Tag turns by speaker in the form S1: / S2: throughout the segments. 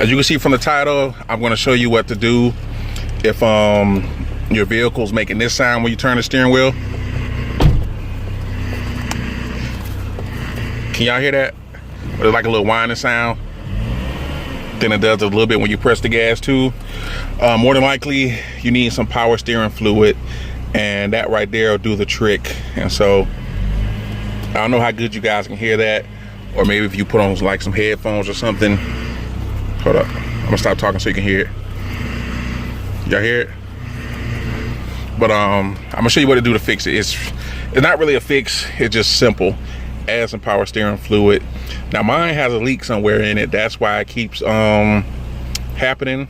S1: As you can see from the title, I'm going to show you what to do if your vehicle's making this sound when you turn the steering wheel. Can y'all hear that? It's like a little whining sound. Then it does a little bit when you press the gas too. More than likely, you need some power steering fluid, and that right there will do the trick. And so, I don't know how good you guys can hear that, or maybe if you put on like some headphones or something. Hold up, I'm gonna stop talking so you can hear it. Y'all hear it? But I'm gonna show you what to do to fix it. It's not really a fix, it's just simple. Add some power steering fluid. Now mine has a leak somewhere in it, that's why it keeps happening.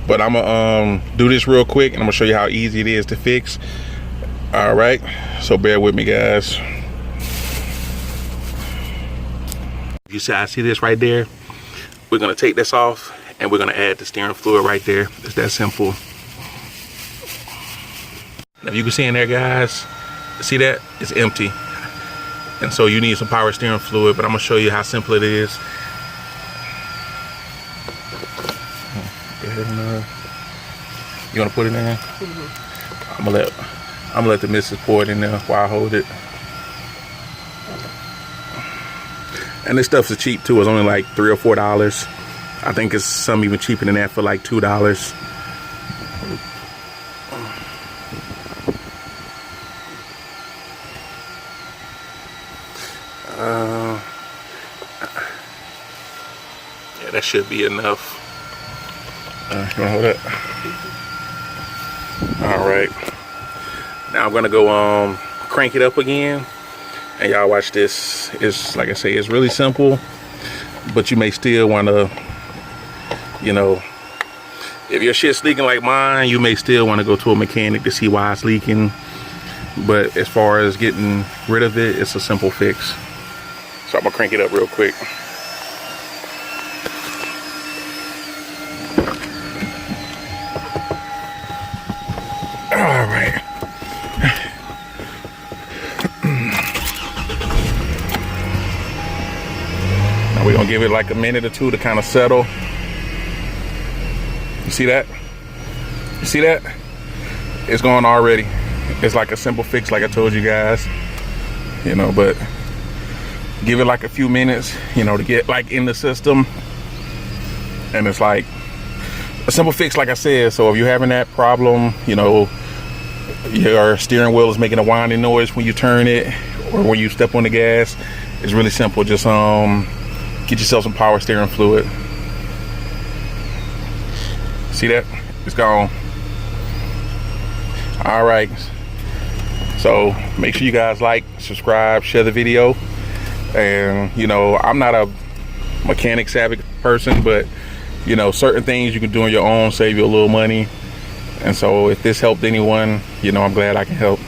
S1: But I'm gonna do this real quick and I'm gonna show you how easy it is to fix. All right, so bear with me, guys. You see, I see this right there. We're gonna take this off and we're gonna add the steering fluid right there. It's that simple. Now you can see in there, guys, see that? It's empty. And so you need some power steering fluid, but I'm gonna show you how simple it is. Go ahead and, you wanna put it in there? Mm-hmm. I'm gonna let the missus pour it in there while I hold it. And this stuff's cheap too. It's only like $3 or $4. I think it's some even cheaper than that for like $2. Yeah, that should be enough. You wanna hold it? All right. Now I'm gonna go crank it up again. And y'all watch this. It's like I say, it's really simple, but you may still want to, you know, if your shit's leaking like mine, you may still want to go to a mechanic to see why it's leaking. But as far as getting rid of it, it's a simple fix. So I'm gonna crank it up real quick. All right. We're gonna give it like a minute or two to kind of settle. You see that? You see that? It's going already. It's like a simple fix, like I told you guys. You know, but give it like a few minutes, you know, to get like in the system. And it's like a simple fix, like I said. So if you're having that problem, you know, your steering wheel is making a whining noise when you turn it or when you step on the gas, it's really simple. Just get yourself some power steering fluid. See that? It's gone. All right. So make sure you guys like, subscribe, share the video. And you know, I'm not a mechanic savvy person, but you know, certain things you can do on your own, save you a little money. And so if this helped anyone, you know, I'm glad I can help.